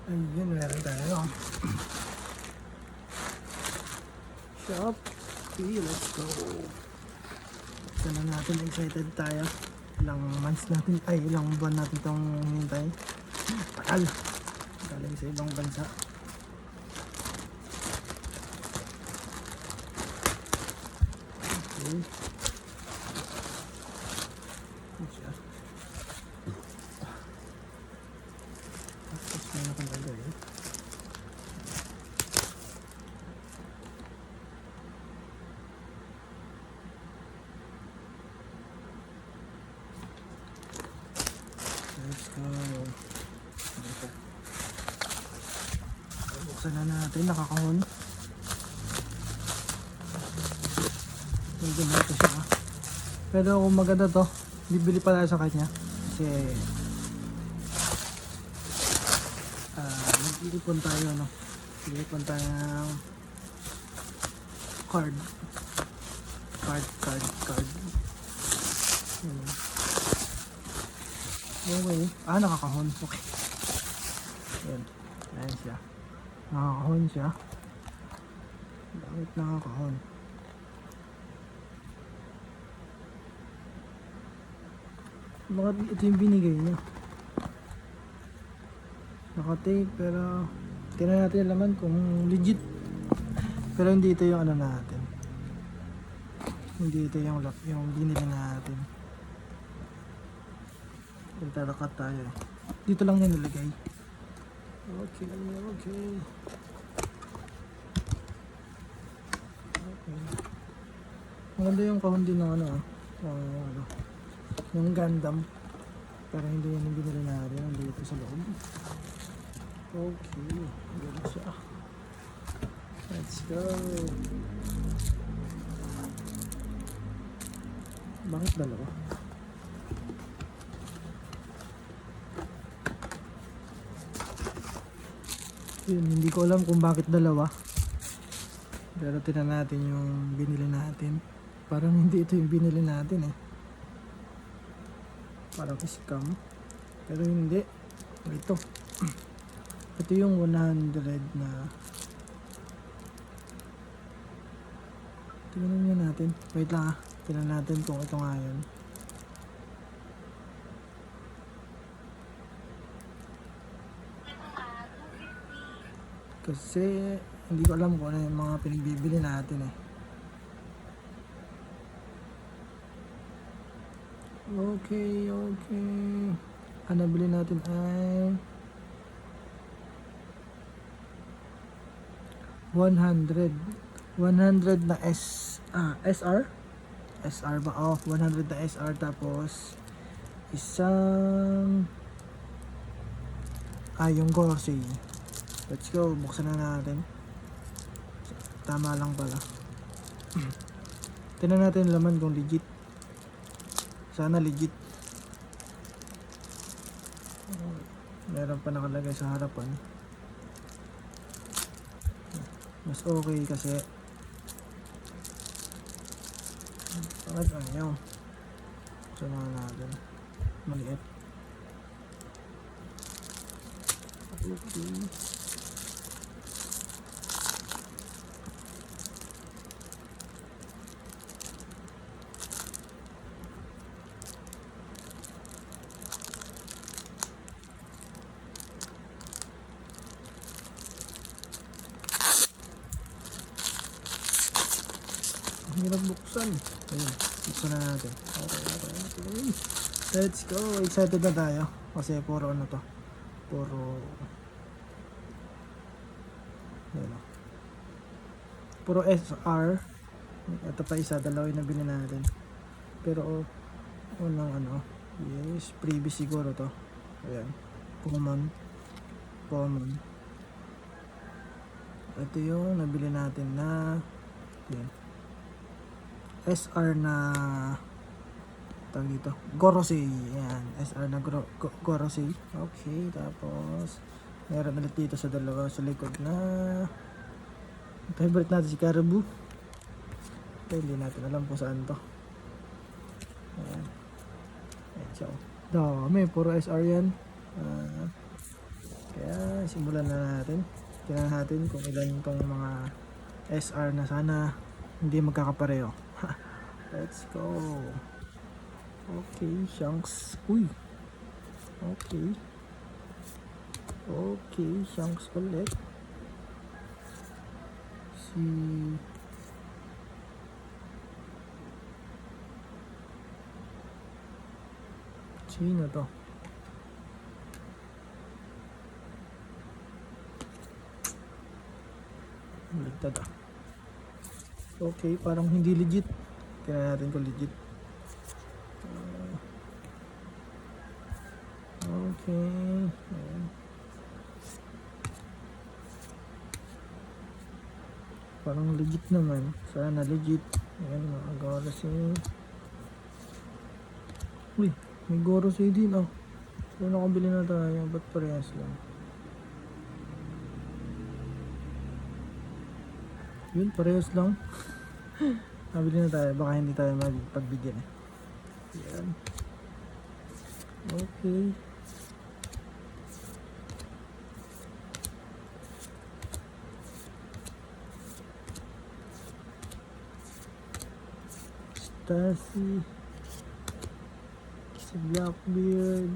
Ayun, meron tayo. Shopee, let's go. Buksan na natin, excited tayo. Ilang months natin, ay ilang buwan natin itong hintay. Tagal. Galing sa ibang bansa. Okay. Ano siya? Tapos may nakalagay. Let's go. Buksan na natin, nakakahon. Medyo ito siya. Pero kung maganda to, bibili pala sa kanya. Kasi mag-iipon tayo, no? Mag-iipon tayo ng card. Okay. Nakakahon. Okay. Ayan. Ayan siya. Nakakahon siya. Bakit nakakahon? Bakit ito yung binigay niya? Naka-tape pero tingnan natin yung laman kung legit. Pero hindi ito yung ano natin. Hindi ito yung binili natin. Nagtatakat tayo. Dito lang yung nilagay. Okay. Maganda yung kahon din ng yung Gundam. Pero hindi yan yung binili natin. Nandito sa loob. Okay. Ganda siya. Let's go. Bakit dalawa? Yun, hindi ko alam kung bakit dalawa. Pero tingnan natin yung binili natin. Parang hindi ito yung binili natin eh. Parang scam. Pero hindi. Ito. Ito yung 100 na. Tingnan nyo natin. Wait lang ah. Tingnan natin kung ito nga yun. Kasi hindi ko alam kung ano yung mga pinagbibili natin eh. Okay. Ang nabili natin ay 100 na SR? SR ba? 100 na SR tapos isang yung Gorsey. Let's go, buksan na natin. Tama lang pala. Tingnan natin laman kung legit. Sana legit. Meron pa nakalagay sa harapan. Mas okay kasi bakit ayaw? Buksan na natin. Maliit. Okay. Hirap buksan. Ayun, buksan na natin. Okay. Let's go. Excited na tayo. Kasi puro ano to. Puro SR. Ito pa isa, dalawa yung nabili natin. Pero unang yes, previous siguro to. Ayan. Common. Ito yung nabili natin na yan. SR na tawag dito, Gorosei. Ayan, SR na Gorosei. Okay, tapos meron ulit dito sa dalawa sa likod na favorite natin si Caribou. Hindi natin alam kung saan to. Ayan. Ayan siya. Dami, puro SR yan. Kaya simulan na natin. Tingnan natin kung ilan tong mga SR na sana hindi magkakapareho. Let's go. Okay, Shanks. Uy. Okay. Okay, Shanks ulit. Si sino to? Ligtad ah. Okay, parang hindi legit. Tingnan natin kung legit. Okay. Ayan. Parang legit naman. Sana legit. Ayan, mga Gorosei. Uy, may Gorosei din oh. So nakabili na tayo. Ba't parehas lang? Yun, parehas lang. Nabili na tayo. Baka hindi tayo magpagbigyan eh. Ayan. Okay. Stacy. Si Blackbeard.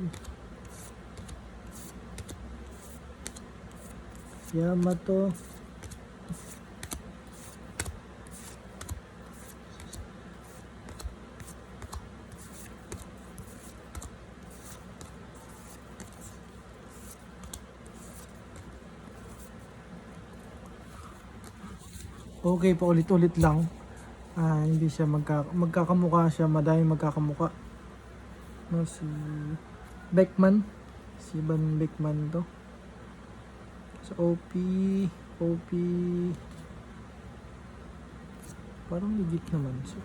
Yamato. Okay pa ulit-ulit lang. Hindi siya magkakamukha siya, madami magkakamukha. No, si Beckman. Si Van Beckman to. Sa OP parang legit naman. So,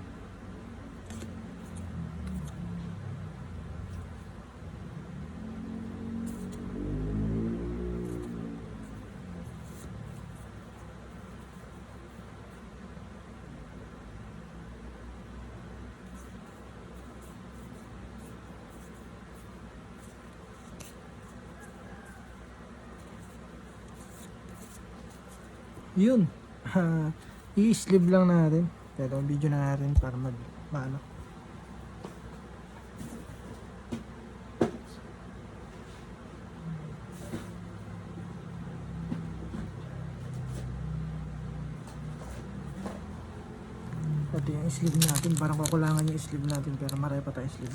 yun. I-sleeve lang natin. Pero video na natin para maano. Pati yung sleeve natin, parang kukulangan yung sleeve natin pero marami pa tayo sleeve.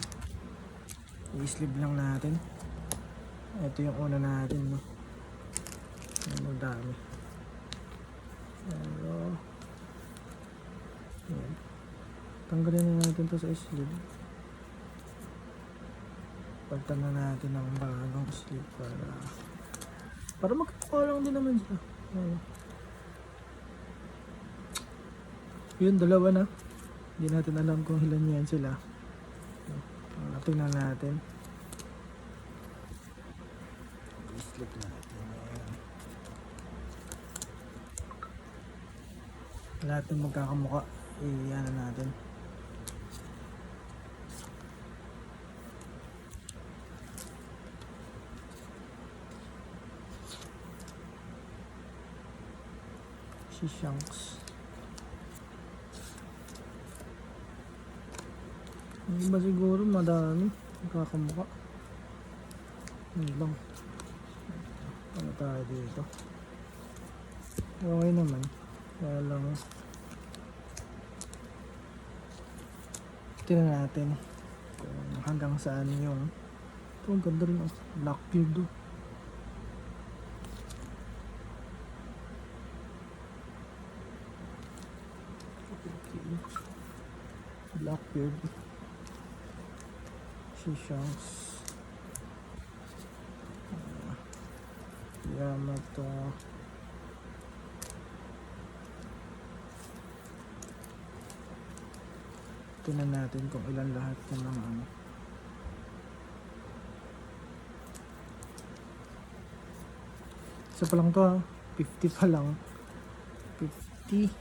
I-sleeve lang natin. Ito yung una natin, no. Ano dami. Pero ayan. Tanggalin na natin to sa sleeve. Pagtan na natin ng bagong sleeve para magkakawa lang din naman siya. Ayan. Yun, dalawa na. Hindi natin alam kung ilan yan sila. Tingnan natin. I-slip natin. Ayan. Lahat ng magkakamukha. Iyan na natin. Si Shanks. Yung iba siguro madami magkakamukha. Yun lang. Ano tayo dito? Okay naman. Kaya lang tingnan natin kung hanggang saan yung ito. Ang ganda rin ang Blackbeard do. Blackbeard. Si Shanks. Yamato. Tingnan natin kung ilan lahat ng mga ano. Isa pa lang to ha. 50 pa lang. 50.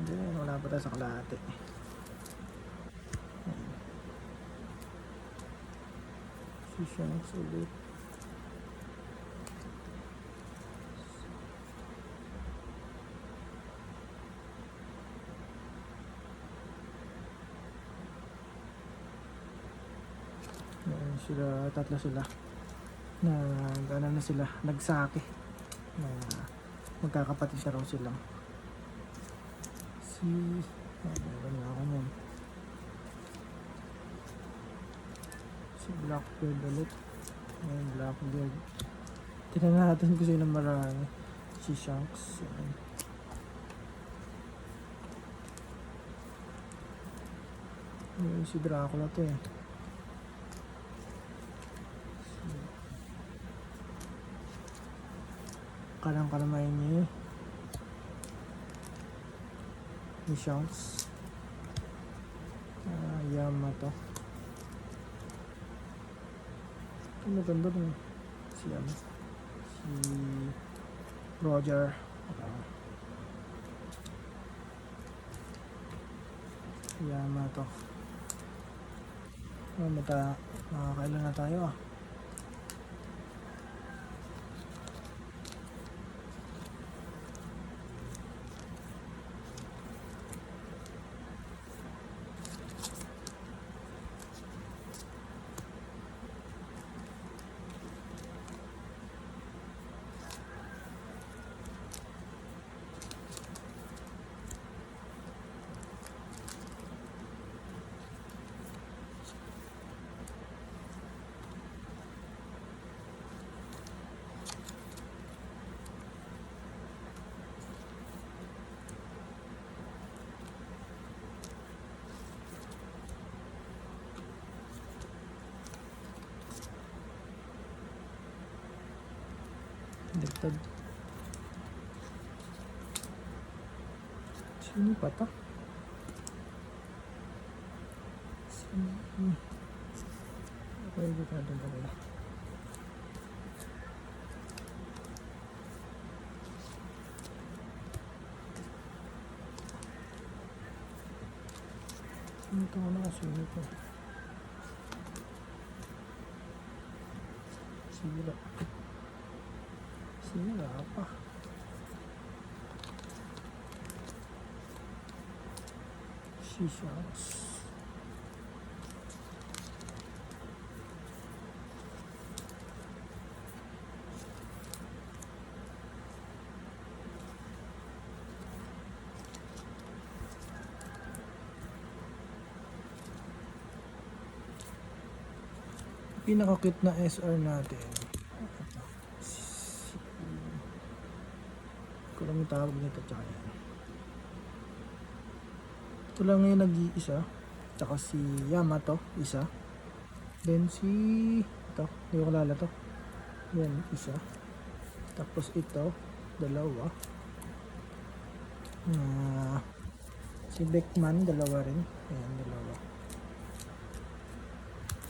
Ayan, wala pa tayo sa kalahati. Si Shanks ulit. Sila, tatlo sila. Ano na sila, nagsake. Na magkakapatid siya raw silang. Meron na ako nun. Si Blackbeard ulit. Ayan, Blackbeard. Tignan natin kung sino marami. Si Shanks. Ayan. Si Dracula to eh. Kalang-kalamay niya eh. Ni Shanks. Yamato. Ito maganda rin. Si Roger. Yamato. Makakailan na tayo ah. Dagdag. Sino pa to? Okay, dito doon talaga. Ito ko nakasino ko. Sila pa. Shisha's. Pinaka-cute na SR natin. Kung lang yung tawag nito, tsaka yan. Ito lang yung nag-iisa. Tsaka si Yamato, isa. Then si... ito, hindi ko kalala to. Yan, isa. Tapos ito, dalawa. Si Beckman, dalawa rin. Ayan, dalawa.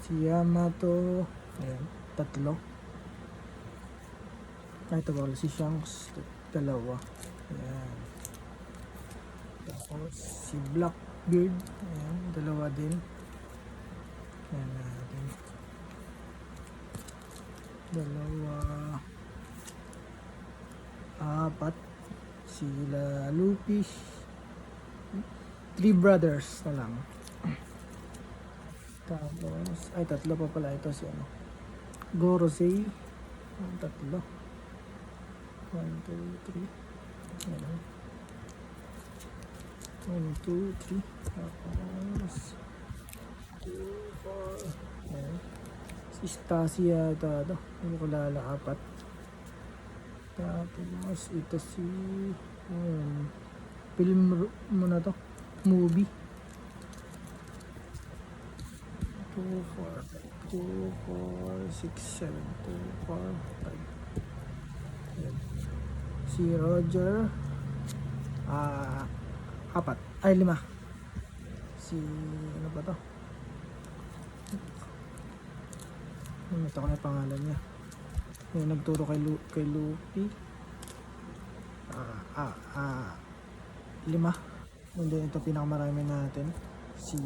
Si Yamato, ayan, tatlo. Ito ba, si Shanks, dalawa. Ayan. Tapos si Blackbeard, ayan, dalawa din. Ayan natin. Dalawa. Apat. Sila Luffy. 3 brothers na lang. Tapos, ay tatlo pa pala ito si ano. Gorosei. Tatlo. 1, 2, 3. Ayan. 1, 2, 3. Tapos 2, 4. Ayan. Si Stasia ito. Hindi ko lala, 4. Tapos ito si film mo na to. Movie. 2, 4, 2, 4, 6, 7, 2, 4, 5. Ayan. Si Roger. 4. Ay, 5. Si ano ba to? Ito ko na yung pangalan niya. Yung nagturo kay Luffy. 5. And then ito pinakamarami natin. Si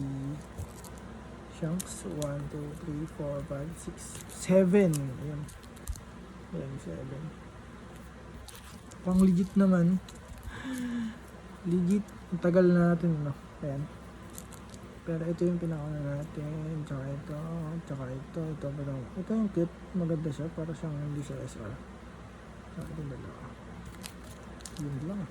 Shanks. 1, 2, 3, 4, 5, 6, 7. Ayan. Ayan, 7. Pang legit naman. Legit. Ang tagal na natin, no? Ayan. Pero ito yung pinakauna natin. Tsaka ito. Tsaka ito pa lang. Ito yung cute. Maganda siya. Para siyang hindi siya SR. Tsaka ito dalawa. Yun lang.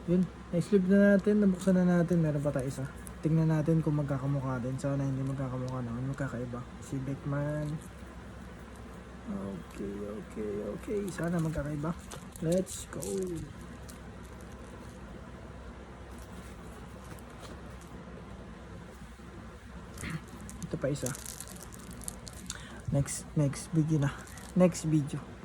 Yun. Na-sleeve na natin. Nabuksan na natin. Meron pa tayo isa. Tingnan natin kung magkakamukha din. Sana hindi magkakamukha naman. Magkakaiba. Si Beckman. Okay. Sana magkakaiba. Let's go. Ito pa isa. Next video na. Next video.